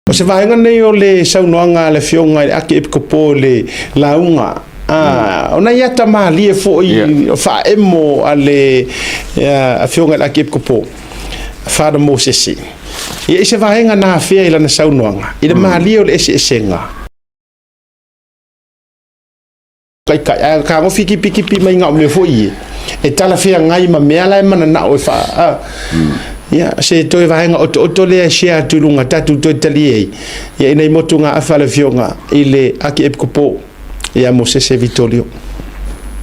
O se vaenga nei o le saunoanga le fionga le ake epikopo le launga. Ona ia tamali e fo i fa emo ale a fionga le ake epikopo. Fada Mosesi. Ia se vaenga na fea ila na saunoanga. Ida mali o le ese esenga. Kai ka ngo fiki piki mai nga me fo i. E tala fea ngai ma mea lai mana na o fa. Ya se toi vaenga o le share tulunga tatu toi tali ya ina motunga afala fionga ile aki epkopo ya Mosese Vitolio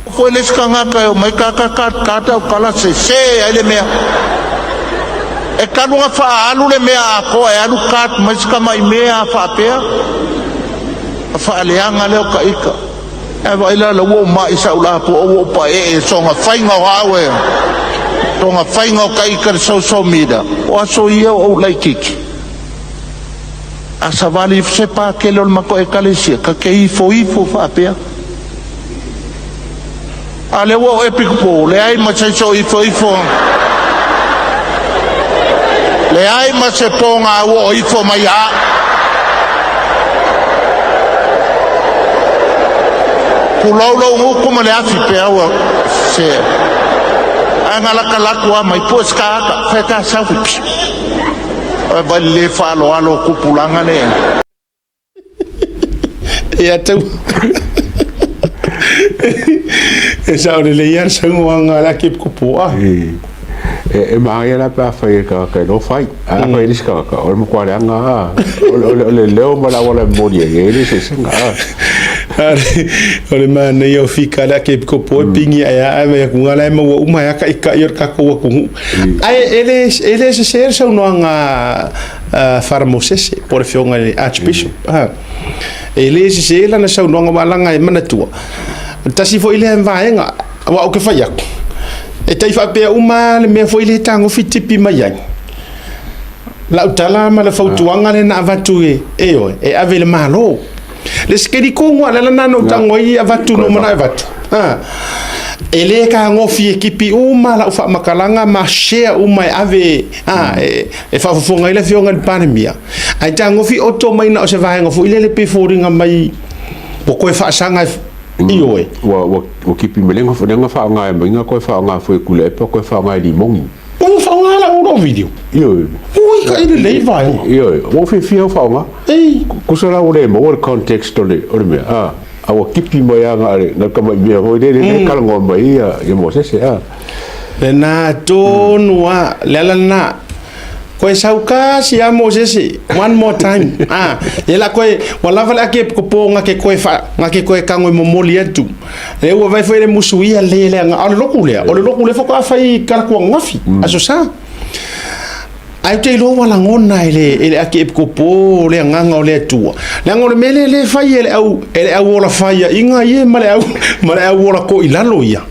foi les kanga ka mai ka kala se ele mea e kanunga fa alu le mea ko e alu kat mai kama mea fa pea fa leanga le ka ika e vai la wo ma isa ula po o pa e songa fainga hawe tonga fainga kai ka social media o aso ia o laikiki asa vali se pa ke lo mako e kalesia ka ke ifo fa pea ale wo epic po le ai ma se so ifo le ai ma se ponga wo ifo mai a kulaulo ngo kuma le afi pea wo se angala kalakwa mai poska feka safi vai le falo alo kupulanga ne ya tu esa ole le yar sangwanga la kip kupua e ma ia la pa fai ka no fai a fai diska ka o mo kwale anga o le leo mala wala mori e le se singa ole man yo fika la kip kupua pingi ya ave ku ngala mo uma ya ka yor ka ko ku ai ele se ser so no anga farmosese por fionga archbishop ele se la na so no anga malanga e manatua tasi fo ile vaenga wa o ke fai e tai fa pe uma le me fo ile tango fitipi mai ai la utala ma le fautuanga le na avatu e ave le malo le skedi ko ngwa la na no tango i avatu no mana avatu ele ka ngofi ekipi uma la ufa makalanga ma share uma ave e fa fonga ile fionga le panemia ai tango fi auto mai na o se vaenga fo ile le pe foringa mai po ko fa sanga io o kipi melenga fo nga fa nga nga ko fa nga fo kule pa ko fa nga limong o fa nga la o video io ka ile le vai io o fi fa nga ko so la o le mo o context o le me o kipi mo ya nga na ka mai me o le ka ngo mai ya mo se le na to noa le la na ko sauka si a Mosese one more time ela ko wala vala ke ko ponga ke ko fa nga ke ko kango momoli atu e o vai foi le musuia le nga o lokule fo ka fai kala ko ngafi aso sa ai te lo wala ngona ele ake ko po le nga le tua le ngole mele le fai ele au la fai inga ye male au la ko ilalo ia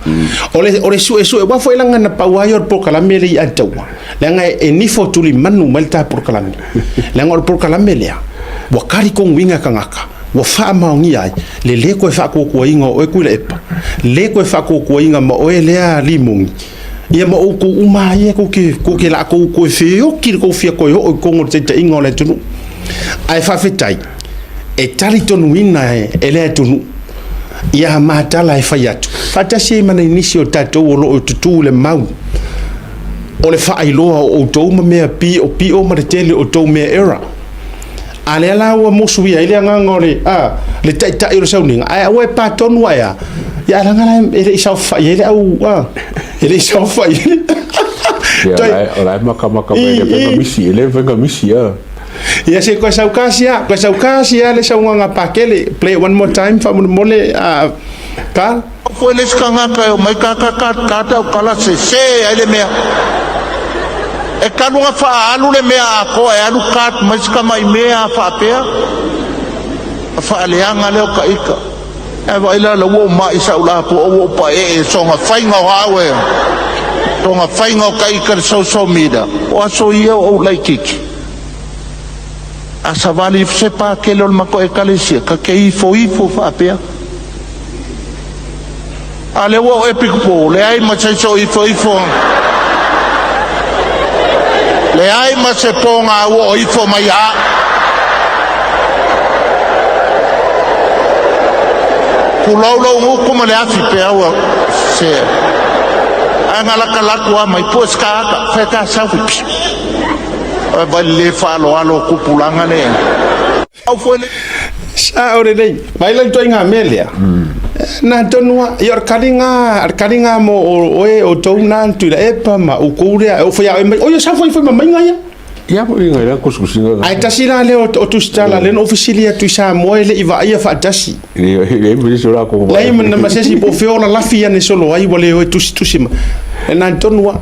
ole su e wa foi la ngana pa wa yor por kala mele i atawa le nga e ni fo tuli manu malta por kala le ngol por kala mele wa kari ko winga kangaka wa fa ma ngi ai le ko fa ko inga o ku le pa le ko fa ko inga ma o ele a limongi ia mo ko uma ia ko ke la ko feo ki ko fia ko o ko ngol te ingole tunu ai fa fetai e tali tonu ina ele tunu ia mata la fa yatu fata se mana inisio tato o tutu le mau o le fa ilo o to me pi o ma tele o to me era ale la o mo suia ile ngangole le ta ilo sauninga ai o pa tonu ya ya la ngala ele sa fa ele au ele sa fa ya la maka venga misi ele venga misi ya se ko saukasia le saunga pakele play one more time fa mole ka foi les kanga ka mai ka kala se ele mea e kanunga fa alu le mea ko e alu kat mai kama mea fa pea fa leanga le ka ika e vai la wo ma isa ula po o pa e songa fainga hawe tonga fainga kai ka social media o aso ia o laikiki asa vali se pa ke lo mako e kalesia ka ke ifo fa pea ale wo epic po le ai ma se so ifo le ai ma se ponga wo ifo mai a Kulau ngukuma le afi pe awa se angala kalakua mai pues ka feka safi ba le falo alo kupulanga ne au foi sa ore dei vai lan toi nga melia na tonua yor karinga mo o tona tu la epa ma o kuria o foi o yo sa foi mai nga ya po inga la kususinga ai tasira le o tu stala le officialia tu sa mo le iva ia fa tasi e me sura ko lai man ma se si po feola la fia ne solo ai wole o tu sima na tonua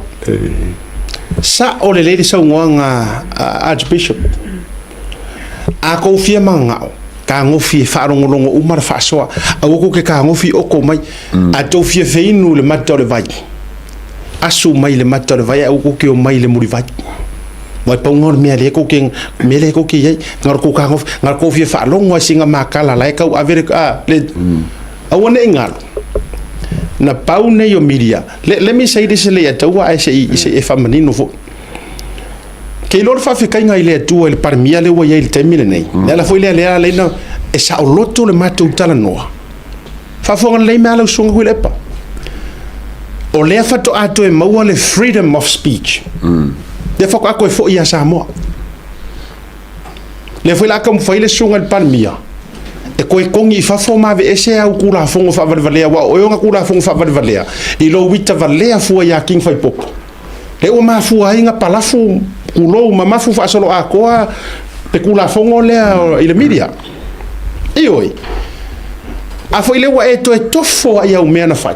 sa o le sa nga archbishop a ko fia manga ka ngofi farongolongo umar fasoa a ko ke ka ngofi o ko mai a to fia feinu le matore vai asu mai le matore vai a ko ke o mai le muri vai mai pongor me le ko ke me le ko ke ye ngar ko ka ngof ngar ko fia falongo singa makala lai ka avere le a wona ngal na paune yo media let me say this le atawa ai se e famanino fo ke lor fa fe kainga ile tu el parmia le wa il temile nei la foi le na e sa o loto le matu tala noa fa fo le malo sunga hule pa o le fa to ato e maua le freedom of speech de fa ko fo ia sa mo le foi la kom foi le sunga el parmia e ko kongi fa fo ma ve ese au kula fo fa valea wa o nga kula fo fa valea i lo wita valea fo ya king fai pop le o ma fu ai nga palafu kulo mama fu fa solo a koa pe kula fongo le ile media ioi a foi le wa eto e tofo ai au mena fai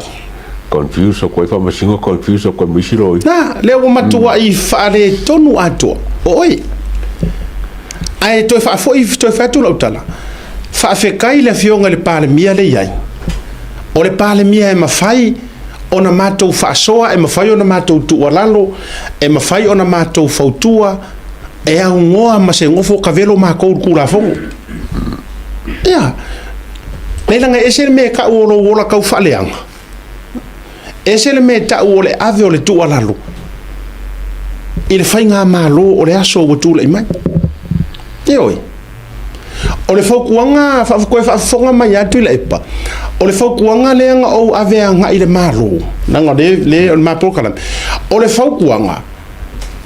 confuse ko fa masingo confuse ko misiro na le o matua i fa le tonu ato oi ai to fa foi to fa tu lautala fa fe kai le fionga le pale mia le yai o le pale mia e mafai ona matou faasoa e mafai ona matou tualalo e mafai ona matou fautua e au ngoa ma se ngofo kavelo ma ko kula fongo ya leila nga ese me ka o lo ka faleanga ese me ta o le ave o le tualalo il fai nga malo o le aso o tu le mai e oi o le fokuanga fa ko fa fonga mai atu le epa o le fokuanga le nga o ave nga ile malo nanga le ma pokala o le fokuanga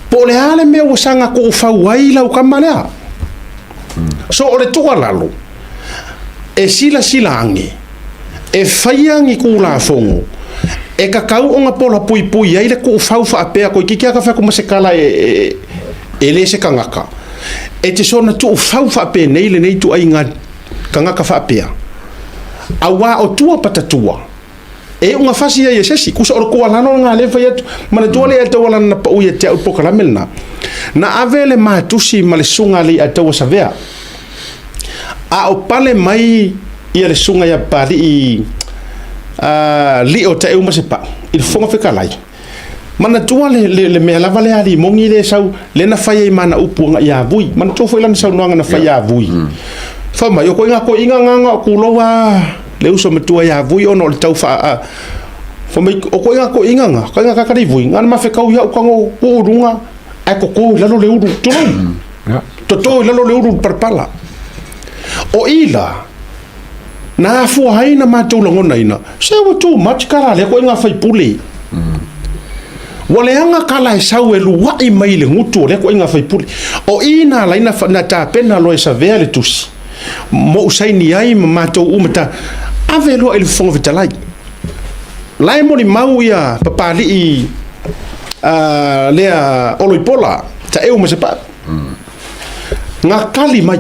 po le ale me o sanga ko fa wai la o kamalea so o le tualalo e sila ange e faiangi kula fongo e kakau o nga pola pui ai le ko fa apea ko kikia ka fa ko masekala e le se kangaka e te sona tu fa pe nei le nei tu ai nga kangaka fa apea awa o tua patatua e unga fasi e sesi kusa o ko lano nga le fa yet mana tu le to wala na u ye te o pokala melna na avele ma tusi male sunga le ato savea a o pale mai ia le sunga ya pali i li o te uma sepa il fonga fe kalai mana tua le me lava le ali mongi le sau le na fai mana upu nga ya vui mana tu foi lan sau no nga na fai ya vui fa mai o ko inga nga ku lo wa le uso me tua ya vui ono le tau fa fa mai o ko inga nga ka ka ri vui nga ma fe kau ya ko ngo urunga ai ko lalo le uru tu to lalo le uru parpala o ila na fu haina ma tu longo naina se o tu much kala le ko inga fai puli wale anga kala sau e lua i mai le ngutu le ko inga fai puli o ina la ina na ta pena lo esa vele tusi mo usai ni ai ma to umata ave lo il fong vitalai lai mo ni mau ia papali i le oloipola ta eu ma se pa nga kali mai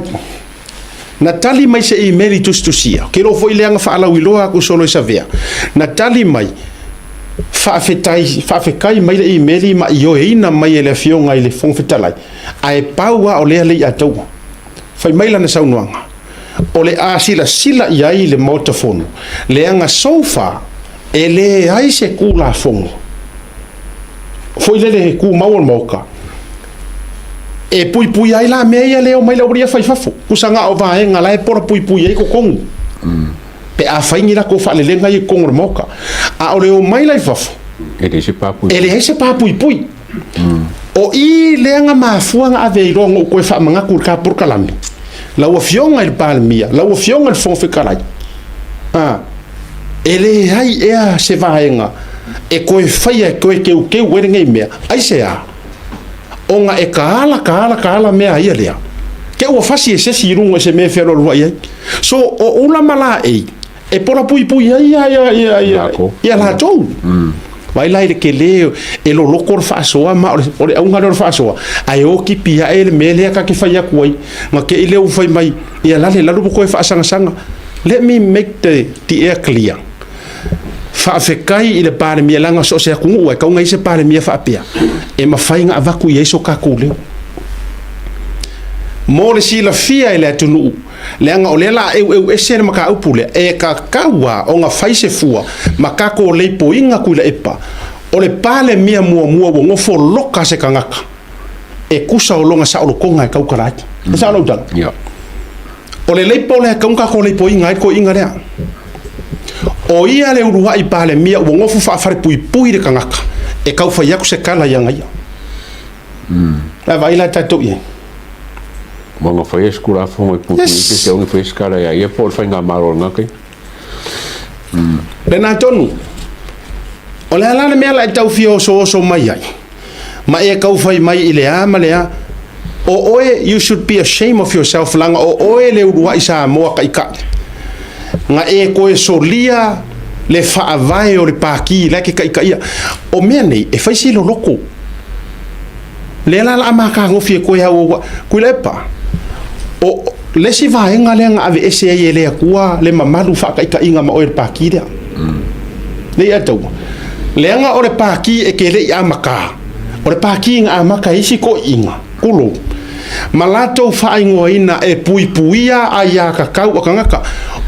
na tali mai se i meri tustusia ke lo foi le anga fa ala wiloa ku solo esa vea na tali mai fa fekai mai le email ma yo ina mai le fionga ile fong fetalai ai paua o le atou fai mai lana saunuanga o le sila ia i le motofono le anga sofa e le ai se kula fongo foi le ku mau moka e pui ai la meia le o mai la uria fai fafo kusanga o va nga la e por pui ai ko kongu pe a faingi la ko fa le lenga i kongo moka a o le o mai la fafo ele se pa pui o i le nga mafuanga ave rongo ko fa manga ku ka por kalami la o fionga il palmia la o fionga il fon fe kalai ele hai ea se vaenga e koe whaia koe keu were ngai mea ai se a onga e kaala mea ia lea ke ua fasi e se sirunga se me whero lua iai so o ula mala e pora pui ia la tou vai lai le ke leo e lo loko o whaasoa ma o le aunga o whaasoa ai o ki pia e le melea ka ke whaia kuai ma ke i leo whai mai ia lale lalu koe whaasanga let me make the air clear whaafekai i le pare mia langa so se kungu ua kaunga i se pare mia whaapea e mawhainga avaku i eiso kaku leo mo le sila fia i le atunu leanga o lela e sere maka upule e ka kaua o nga whaise fua makako o leipo inga kuila epa o le pale mia mua wo ngofo loka se kangaka e kusa o longa sa o lokonga e kaukaraki e sa o lautanga o le leipo le kaunga ko leipo inga e ko inga lea o ia le urua i pale mia wo ngofo whaafare pui le kangaka e kaufa yaku se kala yanga ia la vaila tato ia Manga fai skula fo mai puti ke se ongi fai skala ya ia por fai nga maro ngakai le na tonu o le ala me ala tau fio so mai ai ma e kau fai mai ile ama le a o oe you should be ashamed of yourself langa o oe le urua isa mo ka ika nga e ko e solia le fa vai o le paki le ke ka ika ia o me nei e fai silo loko le ala ma ka ngofi ko ya o ku le pa o le si vaenga le nga ave ese ye le akua le mamalu fa ka inga ma o le paki le le ato le nga o le paki e ke le amaka o le paki nga amaka isi ko inga kulo malato fa ingo ina e puipuia aya ka kau ka ngaka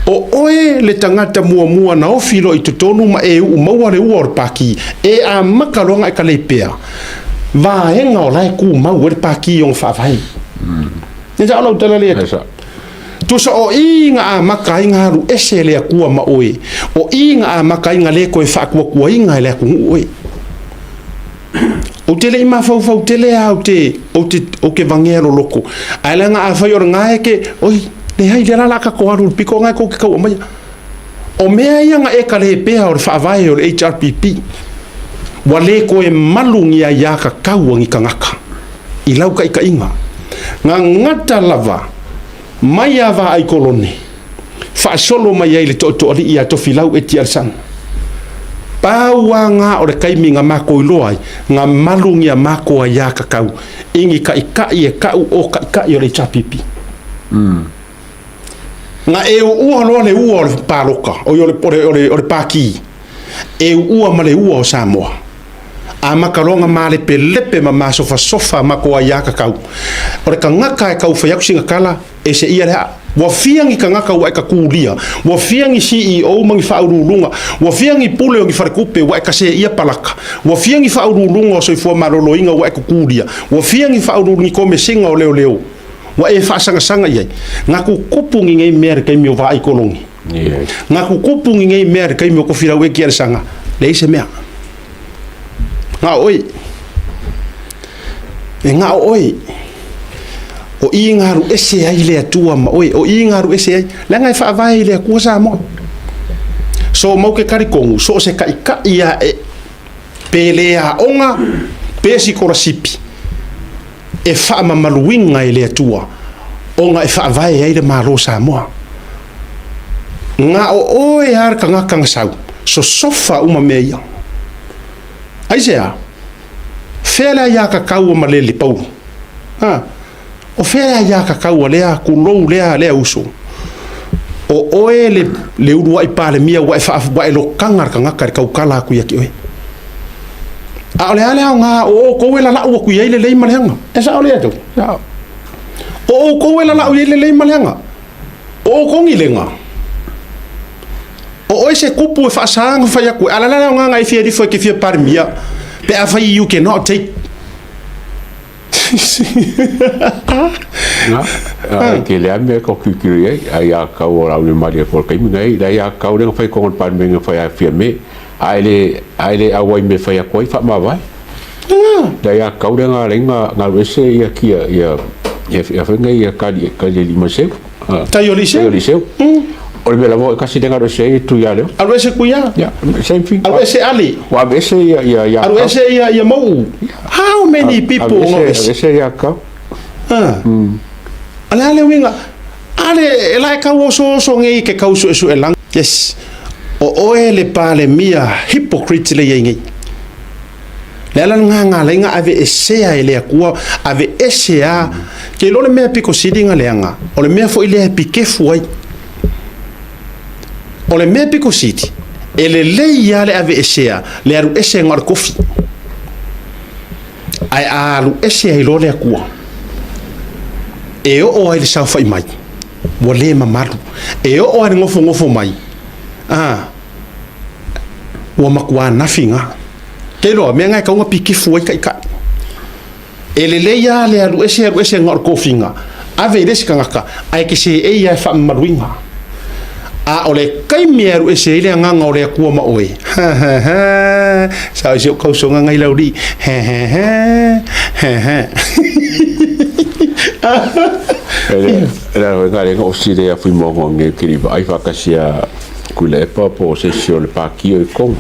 o oe le tangata mua na o filo i tutonu ma e u maua le u o le paki e amaka longa e ka le pea vaenga o lai ku mau le paki o fa vai ni ja lo tele le tu so o inga maka inga ru ese le ku ma oe o inga maka inga le ko fa ku inga le ku oe o tele ima fa tele o ke vangero loko ala nga a fa yor nga ke oi le hai le la ka ko aru piko nga ko ka o mai o mea nga e ka le pe o fa vai o HRPP wale ko e malungi ya ka kauangi ka ngaka i lau ka inga nga ngata lava mai ava ai koloni fa solo mai ai le to ali ia to filau e tia sang pauanga o le kaimi nga mako iloai nga malungi ya mako ya ka kau ingi ka e kau o ka i o le chapipi nga e ua lo le ua le paloka o le paki e ua ma le ua o Samoa a makalonga male pelepe ma sofa mako ya ka kau o le kangaka e kau fa singa kala e se ia le wa fiangi kangaka wa ka kulia wa fiangi CEO mangi fa urulunga wa fiangi pule ngi fa kupe wa ka se ia palaka wa fiangi fa urulunga so fo marolo inga wa ka kulia wa fiangi fa urulungi come singa o leo wa e fa sanga ia ngaku kupungi ngai mer kai mi va ai kolongi ngaku kupungi ngai mer kai mi ko fira we kier sanga le se mea nga oi o ingaru ese ai le atua ma oi o ingaru ese ai la ngai fa vai le ku sa mo so mo ke karikongu so se ka ia e pelea onga pesi korasipi e fa mamaluinga le atua onga e fa vai ai le malo sa mo nga o oi har kanga sau so sofa uma meia aisea fela ya ka kau ma le pau o fela ya ka kau le a kulou le uso o oe le urua i pale mia wa fa wa lo kangar ka kau kala ku ya ki oe a ole ale nga o ko wela la ku ye le malanga esa ole to o ko wela la ye le malanga o ko ngilenga o ese kupu fa sang fa ya ku ala la nga i fi fo ki fi par mia pe afa you cannot take ke le ame ko kikiri ai a ka ora le mari ko kai ngai dai a ka ora fa ko par me fa ya fi me ai le a wai me fa ya ko fa ma vai dai a ka ora nga wese ya ki ya fa ngai ya ka le lima se ta yo lise Ora me lavo kasi denga ro sei tu ya le. Alu ese kuia. Yeah, same thing. Alu ese ali. Wa ese ya. Alu ese ya mau. How many people ese ya ka? Ale winga. Ale la ka wo so ngi ke ka so elang. Yes. O le pale mia hypocrite le yengi. Lala nga le nga ave esea ele akua ave esea ke lo le mea piko sidinga le nga. O le mea fo ile pike fuai. O le mea piko sidi. Ele le ave esea le aru esea ngar kofi. Ai alu esea ilo le akua. E o ai le sau fai mai. Wa le mamaru. E o ai ngofo mai. Wa makua nafinga. Kelo me nga ka nga piki fuai ka. Ele le le alu ese ngar kofinga. Ave des ka ngaka ai ke se e ya fa maruinga. A ole kai me alu ese le nga ole ku ma oi. Sa jo ko so nga ngai lauri. Era nga le o si de fui mo nge kiri ai fa ka sia kule pa po se si le pa ki o ko.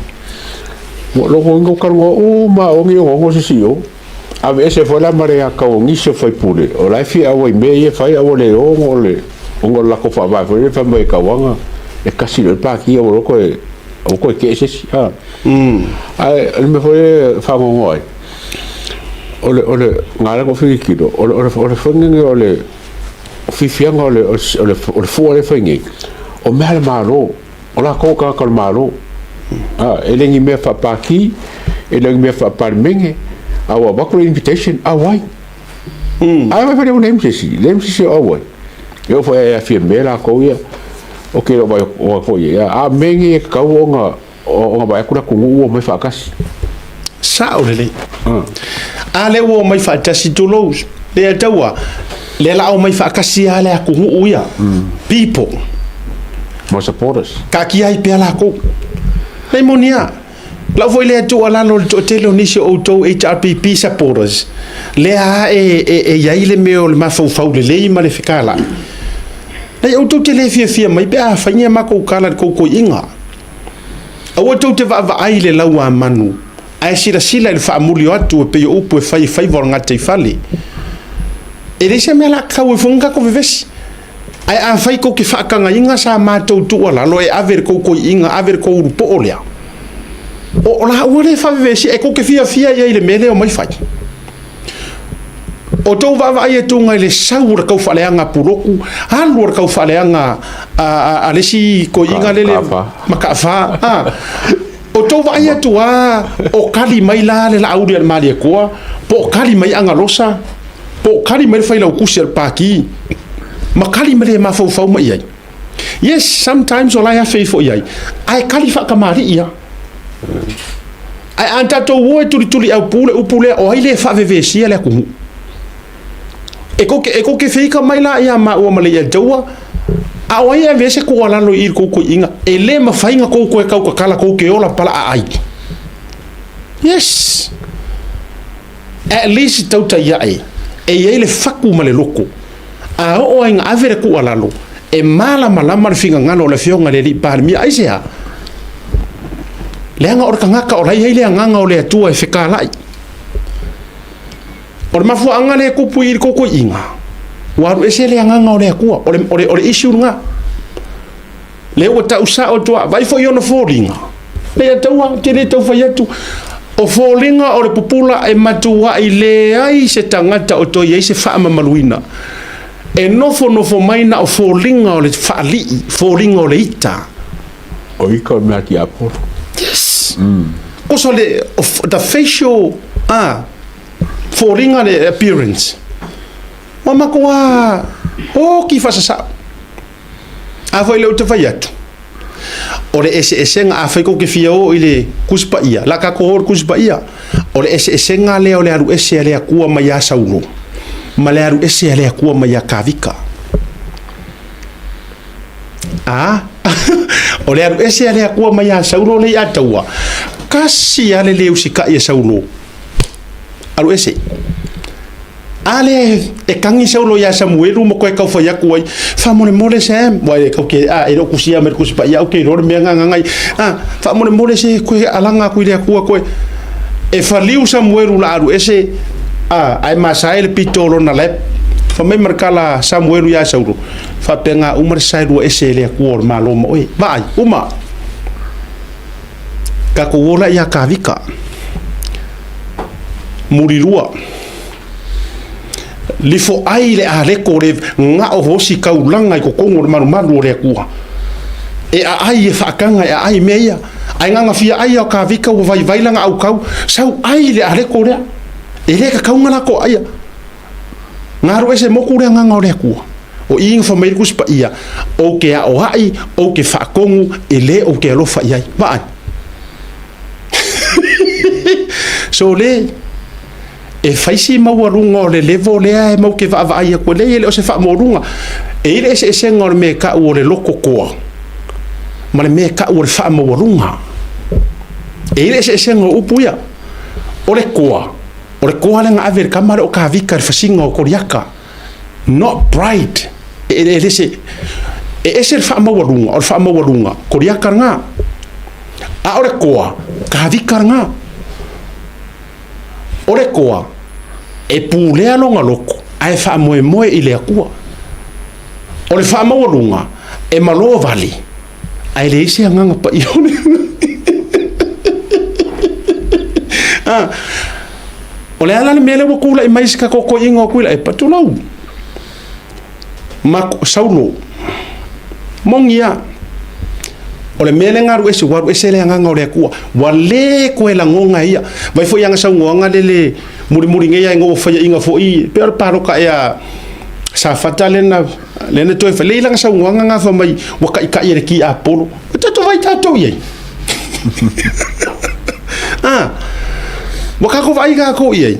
Mo lo ngo ka o ma o ngi o se si o. A veces foi la marea ka o ngi se foi pule. O la fi a o me e fai a o le o le. O la ko fa va foi fa mai ka wanga. E kasi le pa ki o ko ke se si. Ai me foi fa mo ngoi. Ole ngala ko fi ki do. Ole fongi ole fifianga ole fu ole fongi. O me al malo. Ola ko ka malo. Ele ngi me fa pa ki, ele ngi me fa pa menge. Awa bakro invitation awai. Ai vai fazer um name se awai. Eu foi a firmela ko ia. Okay, lo vai foi a menge ka o vai kura ku o me fa kasi. Sa ole. Ale o mai fa tasi tulos. Le tawa. Le la o mai fa kasi ale ku uia. People. More supporters. Ka ki ai pe la ko. Le monia. La voi le tu ala no tele ni se auto HRPP supporters. Le a ya ile me o ma fau le ma le fikala. Le auto tele fia mai pe a fanya ma ko kala ko inga. A auto te va ai le lawa manu. Ai sila le fa muli atu pe o po fai vor ngate fali. E le se me la ka o funga ko vivesi. Ai a fai ko ki fa kanga inga sa ma tu ala lo e aver ko inga aver ko rupo olea. O la ore fa vivesi e ko ke fia ia ile mele o mai fai. O tau va ia tu ngai le saur ka fa leanga puroku, alu ka fa leanga a lesi ko inga le makafa. O tau va ia tu o kali mai la le auri al mali ko, po kali mai anga losa, po kali mai fai la kusi pa ki. Makali mai ma fau mai ai. Yes, sometimes all I have faith for ai. Ai kali fa kamari ia. Ai anta to wo tuli au pule o ile fa vevesi ale ku. E ko ke fika mai la ia ma o male ia jaua. A o ia vese ko ala lo ir ko inga. Ele ma fainga ko ka kala ko ke ola pala ai. Yes. At least tauta ia e. E ile faku male loko. A o inga avere ku ala lo. E mala le finga ngalo le fionga le li parmi ai se ha. Leanga or kangaka o lai le nganga o le atua e feka lai. Or mafu anga le kupu ir ko inga. Waru ese le nganga o le akua o le issue nga. Le o ta usa o tua vai fo yono foringa. Le atua te le tau fai atu. O foringa o le pupula e matua i le ai se tangata o toi se fa maluina. E nofo mai na o foringa o le faali, foringa o le ita. O ika o mea ki aporo. Yes. Also the facial foringa the appearance. Mama ko o ki fasasa. A foi le te fai atu. O le ese nga a fai ko ke fio ile kuspa ia, la ka ko kuspa ia. O le ese nga le o le aru ese le akua mai a saulo. Ma le aru ese le akua mai a kavika. O le aru ese le akua mai a saulo le ataua. Kasi ale le usika ia saulo. Aru ese. ale e kangi sa ulo ya Samuelu mo koe kau fa ya kuai fa mole sem wai kau ke e ro kusia mer kusipa ya ke ro me ngai fa mole se koe alanga ku ile ku koe e fa liu Samuelu la aru ese ai masail pitolo na lep fa me markala Samuelu ya sauru fa penga umar sairu ese le ku or malo mo e vai uma ka ko ola ya kavika murirua lifo ai le a le kore nga o hosi kaulanga ko kongo maru le kua e ai fa kanga e ai meia ai nga fia ai o ka vika o vai langa au kau sau ai le a le kore e le ka kaunga la ko ai ngaro ese mokure nga nga le kua o ing fa mai kuspa ia o ke a o ai o ke fa kongu e le o ke lo fa ia vai so le e faisi mawarunga o le levo lea e mau ke vaavaia koe le o se faamorunga e ile ese esenga o le mea kau o le loko koa ma le mea kau o le faamawarunga e ile ese esenga o upu ia o le koa le ngaave le kamare o kavika le fasinga o koriaka not pride e ese le faamawarunga koriaka nga a o le koa kavika nga o le koa e pulea longa loko ai fa moe i le akua o le fa maulunga e malo vali ai le isi nganga pa ione o le ala le mele wo kula i mai ska ko ingo kula e patulau ma saulo mongia o le mele ngaru ese waru ese le nganga o le akua wale ko e la ngonga ia vai foi anga sau ngonga le muri ngeia ngo fa inga foi per paro ka ia sa fatale na le to fa le langa sau ngonga nga fa mai waka ka ia ki apolo tato vai tato ye waka ko vai ga ko ye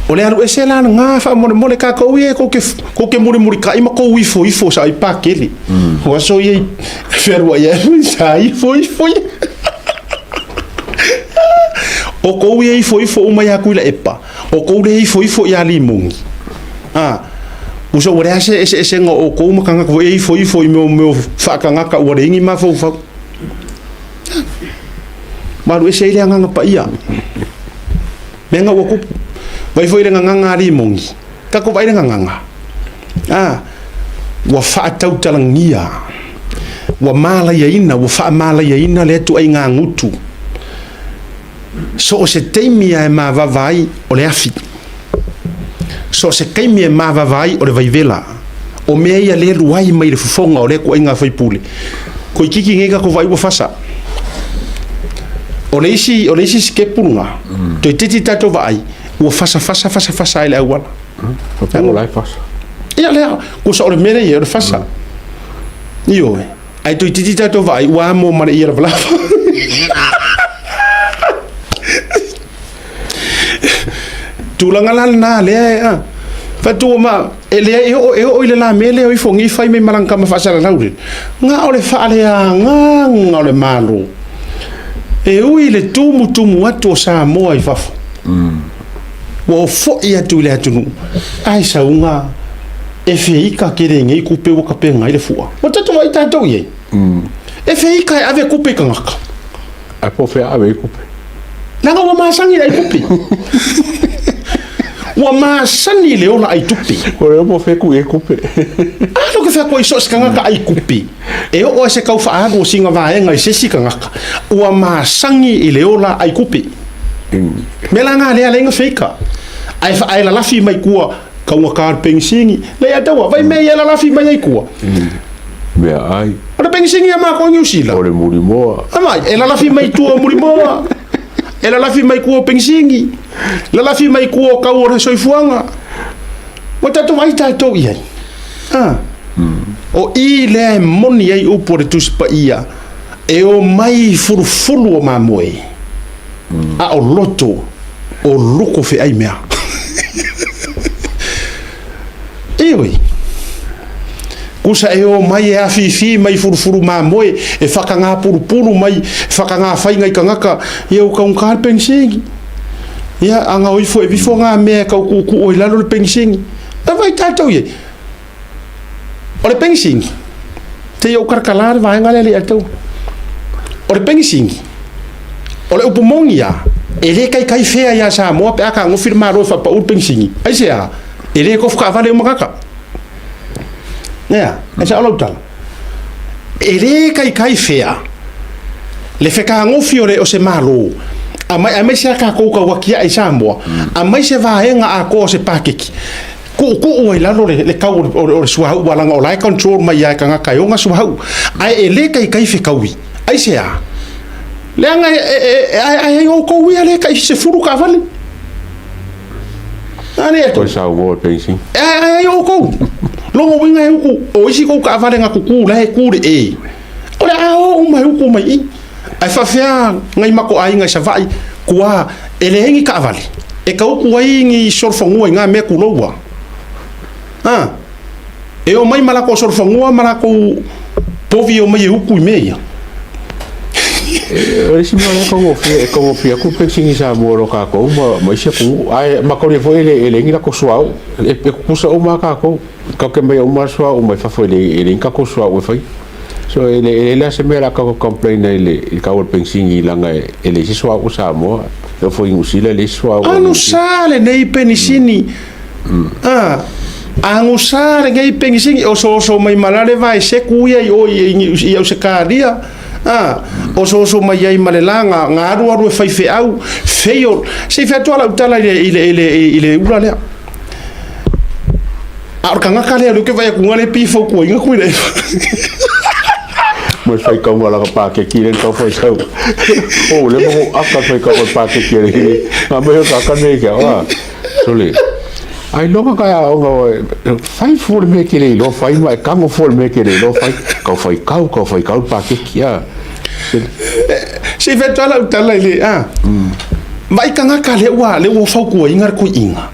o le aru ese la nga fa mole ka ko ye ko ke muri ka ima ko ifo sa i pa kele o so ye ferwa ye sa ifo o ko ye ifo uma ya kuila epa o ko le ifo ya limungi uso ore ese ngo o ko uma kanga ko ifo me fa kanga ka ore ingi ma fo maru ese ile nganga pa ia menga wo kupu vai foi le nganga limungi ka ko vai le nganga wa fa tau talangia wa mala ya ina wa fa mala ya ina le tu ai ngutu so se teimia e ma vai o le afi so se teimia e ma vai o le vai vela o me ia le ruai mai le fofonga o le ko inga foi pule ko kiki ngega ko vai wa fasa o le isi skepulunga to titi tato vai o fasa ile awala o lai fasa ia le ko so le mele ia le fasa io ai to titi tato vai wa mo mare ia la tulanga na le fa tu ma ele e ile la mele o fongi fai me malanga ma fasa la laure nga o le fa le nga o le malo e ui le tumu atu sa moa i fafo wo fo ia tu le atu ai sa unga e feika kere ngai kupe wo kape ngai le fua o tatu vai tato ye e feika ave kupe kangaka a po fe ave kupe langa wa masangi le kupe wa masani le Ola Aitupe o le mo fe ku e kupe lo que fa ko iso kangaka ai kupe e o se kau fa ago singa va ngai se kangaka wa masangi le Ola Aitupe melanga le ale nga feika ai fa ai la lafi mai kua kaunga kar pensingi le atawa vai me ia la lafi mai kua me ai o le pensingi ma ko nyusila o le murimoa ama e la lafi mai tua murimoa e la lafi mai kua pensingi la lafi mai kua kau ora soifuanga o tatu mai tato ia o i le moni ai upo le tuspa ia e o mai furufulu o mamoe a o loto o luko fe ai mea ewe kusa e o mai e afifi mai furufuru mamoe e whakanga purupuru mai whakanga whainga i kangaka e o kaungkar pensingi ia anga oi fo e bifo nga me ka ku oi lalo le pensingi e vai tatou ye o le pensingi te yo karkalar vai nga le atou o le pensingi o le upumongia e le kai fea ya sa mo pe aka ngo firma ro fa pa u pensingi ai sea e le ko fa vale mo kaka ia e sa lo tal e le kai fea le feka ngo fiore o se malo a mai se ka ko ka wakia ai sa mo a mai se va nga a ko se pakeki ku o ila le ka o suha wala nga ola control mai ya ka nga ka yo nga suha ai e le kai feka wi ai sea le anga ai o ko wi ale kai se furu ka vale ani ko sa wo pensi ai o ko lo ngo winga o isi ko ka vale nga ku la ku e ora o mai ku mai ai fa fea ngai mako ai ngai sa vai kua ele ngi ka vale e ka ku ai ngi sorfongu nga me ku lowa e o mai mala ko sorfongu mala ko povi o mai ku meia e si mala ko fia ku pensi sa mo ka ko ma se ku ai ma ko le foi ele ngi la ko suau e ku sa o ma ka ko ka ke mai o ma suau o mai fa foi ele ngi ka ko suau o foi so ele la se mera ka ko complain ele ka o pensingi langa ele si soa usa mo eu foi usila ele soa anu sale nei penisini anu sale nei penisini o so mai malale vai se kuia o se karia o so mai ai malelanga ngaru fai fe au feio se fe tola utala ile ula le a kanga kale lu ke vai ku ngale pifo ku inga ku ile mas fai ka wala ka pa ke kire ka foi sau o le mo aka fai ka pa ke kire ma me ka ne ke sole ai lo ka o fai for me kire lo fai mai ka mo for me kire lo fai ka pa ke kia se fe tola utala ile vai kanga kale wa le wo fau ku inga ku inga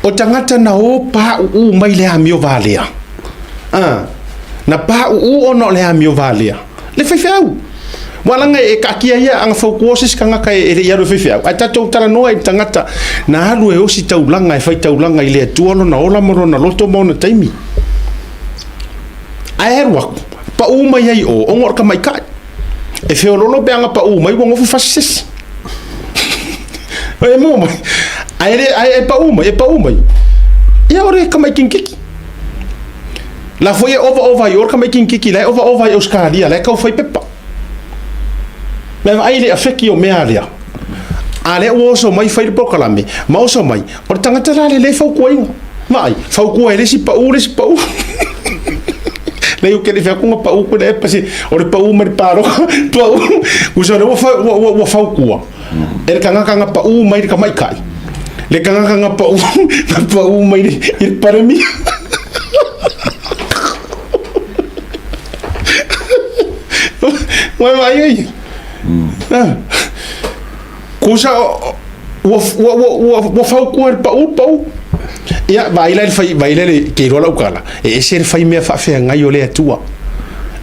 o tangata na o pa u mai le amio valea na pa u ono le amio valea le fefeu wala nga e kakia ia anga fokuosis kanga kai e ia ro fefeu ata to tara no ai tangata na alu e o si taulanga e fai taulanga ile tuolo na ola moro na loto mo na taimi aerwa pa u mai ai o ngor ka mai kai e feo lolo be anga pa u mai wo ngofu fasis e mo mai ai pa u mai ia ore ka mai kinkiki la foi over yor ka making kiki la over euskalia la ka foi pepa me ai le afeki o mealia ale o so mai fai proclame ma o so mai o tangata le fau ko mai fau ko ele si pa u le eu que fa com pa u ko le pasi o pa u mai paro pa u so le o fau ko el kanga pa u mai ka mai kai le kanga pa u mai il para mi vai aí kusa o fau ko pa u ia vai le ke rola ukala e ser fai me fa fe ngai ole tua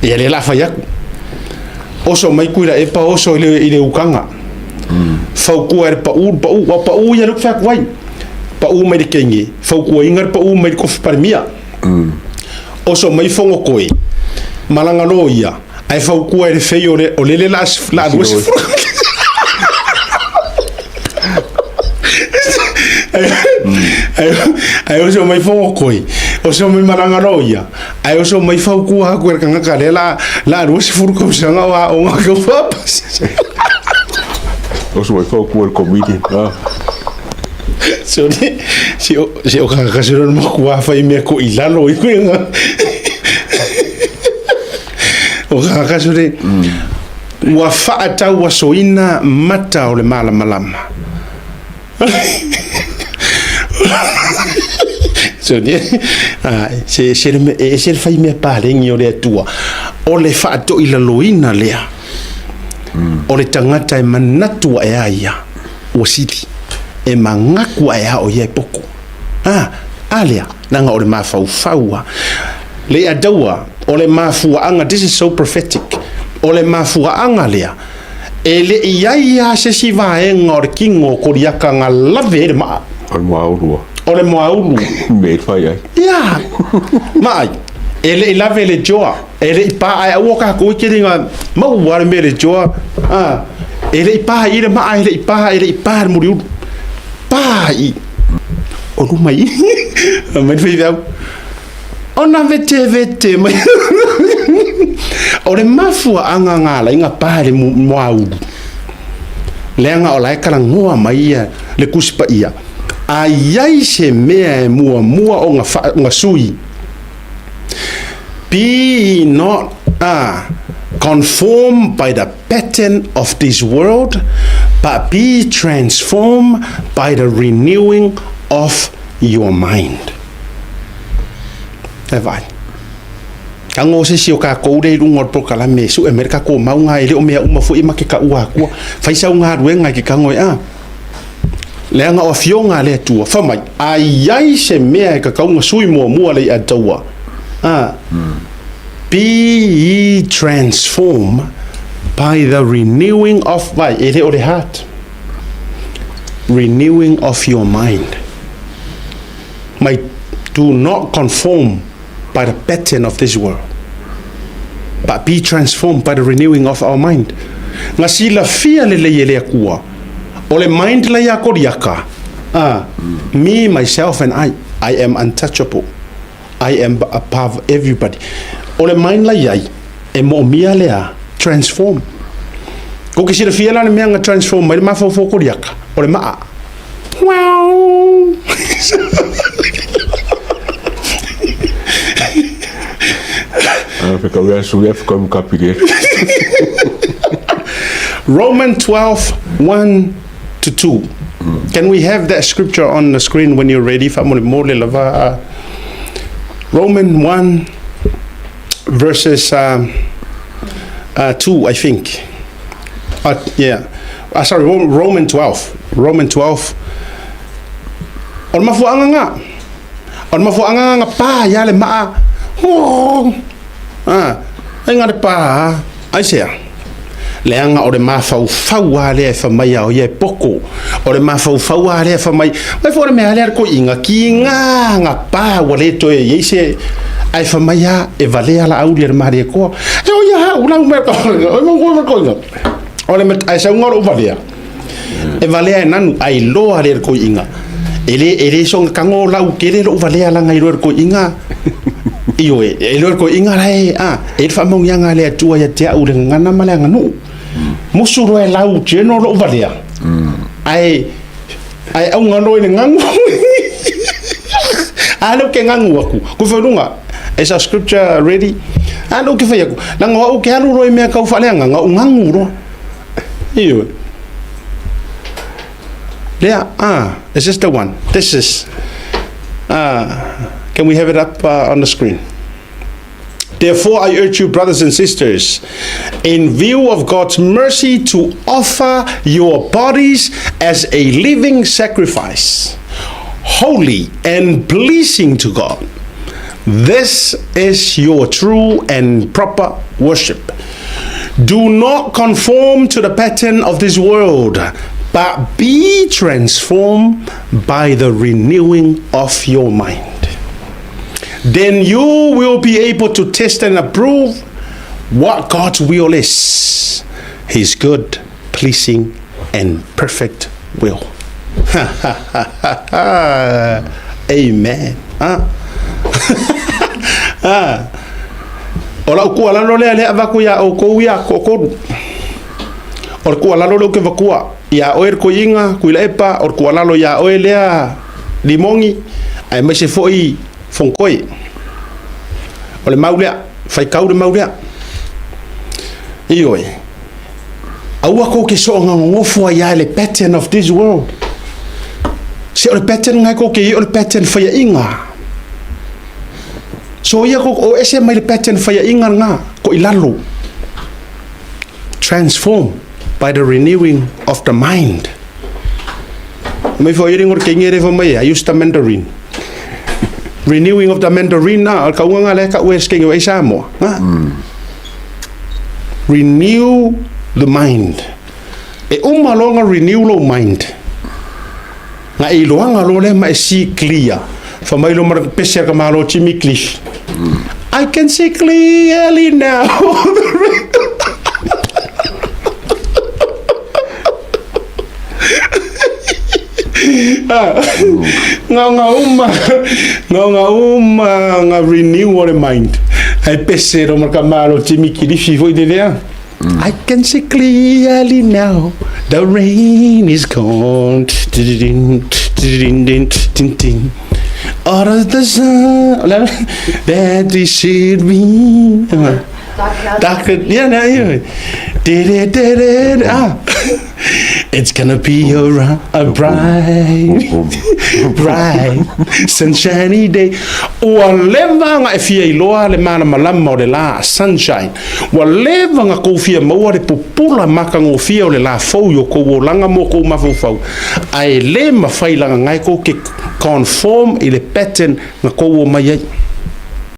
e le la fa ya o so mai kuira e pa o so ile ukanga fau ko pa u ya lu fa kwai pa u mai kengi fau ko ingar pa u mai ko par mia o so mai fongo koi malanga loia ai fau ku e feio o lele la duas ai o so mai fongo koi o so mai malanga loia ai o so mai fau ku ha ku kanga kale la duas furu ko sanga wa o nga ko papa o so mai fau ku el comité si o kanga se no mo ku fa i me ko ilalo i ku nga o kaka sure wa faata wa soina mata o le malama so dia se fai me pare ngi o le tua o le faato ila loina lea o le tangata e manatu e aia o siti e mangaku e o ia poko alia nanga o le mafaufaua le adaua o le mafuaanga, this is so prophetic, o le mafuaanga lea ele ia se si vae ngor kingo koriaka nga lave ma ole maulu me fai ai ya mai ele lave le joa ele pa ai woka ko kiringa mau war me le joa ele pa ire ma ele pa muri pa i onu mai men fai dau ona vete mai ore mafua anga ngala inga pa le mau lenga ola kala ngoa mai le kuspa ia ai se mea mua o nga sui be not conformed by the pattern of this world, but be transformed by the renewing of your mind. Vai. Kango se sio ka ko de lungor pro kala me su America ko mau nga ile o mea uma fu ima ke ka ua ko fai sa nga ruenga ke kango le nga o fionga le tua fa mai ai se mea ka kaunga sui mua le ataua be ye transformed by the renewing of vai ele o the heart, renewing of your mind. Mai do not conform by the pattern of this world, but be transformed by the renewing of our mind. Nga sila fia le kua o le mind la ya koriaka me, myself and I am untouchable. I am above everybody. O le mind la yai e mo mia lea transform ko ke sila fia la me nga transform mai ma fo koriaka o le maa wow Romans 12:1-2. Can we have that scripture on the screen when you're ready? Romans 1 verses 2, I think. Sorry, Romans 12. Romans 12. On mafu anga pa ya le maa. Ai ngā te pā, ai sea. Leanga o le mafau faua le fa mai o ye poko. O le mafau faua le fa mai. Mai fo le me ale ko inga ki nga pa wale to ye se ai fa mai e vale ala au le mari ko. Jo ya ula me ko. O le met ai sa ngoro vale. E vale nanu ai lo ale ko inga. Ele song kango lau kere lo vale ala ngai ro ko inga. Iyo e lo ko inga lai e fa mong yanga le tua ya te au ngana mala nganu musuro e lau jeno lo valia ai au ngano ni ngangu alo ke ngangu aku ku falunga esa scripture ready alo ke fa yaku nanga o ke alu ro me ka fa le ngangu ro iyo there is this the one this is can we have it up on the screen? Therefore, I urge you, brothers and sisters, in view of God's mercy, to offer your bodies as a living sacrifice, holy and pleasing to God. This is your true and proper worship. Do not conform to the pattern of this world, but be transformed by the renewing of your mind. Then you will be able to test and approve what God's will is, His good, pleasing, and perfect will. Amen. Ola ku ala lo le avaku ya o ko ya ko ko. Or ku ala lo ke vakua ya oer ko inga ku le pa or ku ala lo ya o le limongi ai me se foi fonkoi ole maulea fai kaure maulea ioi aua ko ke so ngofo ya le pattern of this world se ole pattern ngai ko ke ole pattern fai inga so ia ko o ese mai le pattern fai inga nga ko ilalo transform by the renewing of the mind mai fo iringo ke ngere fo mai I use the Mandarin. Renewing of the Mandarin na ka unga le ka wesking we samo renew the mind e lo nga renew lo mind nga I loanga lo le ma see clear fa mai lo mar pese ka malo Jimmy Cliff I can see clearly now nga renew the mind ai pese ro mar ka malo Jimmy Cliff foi de there I can see clearly now the rain is gone out of the sun that we should be it's gonna be a bright sunshiny day whatever nga fia iloa le mana malama o le la sunshine whatever nga ko fia maua le popula maka ngo fia o le la fau yo ko langa mo ko mafau ai le mafai langa ngai ko ke conform i le pattern nga ko mai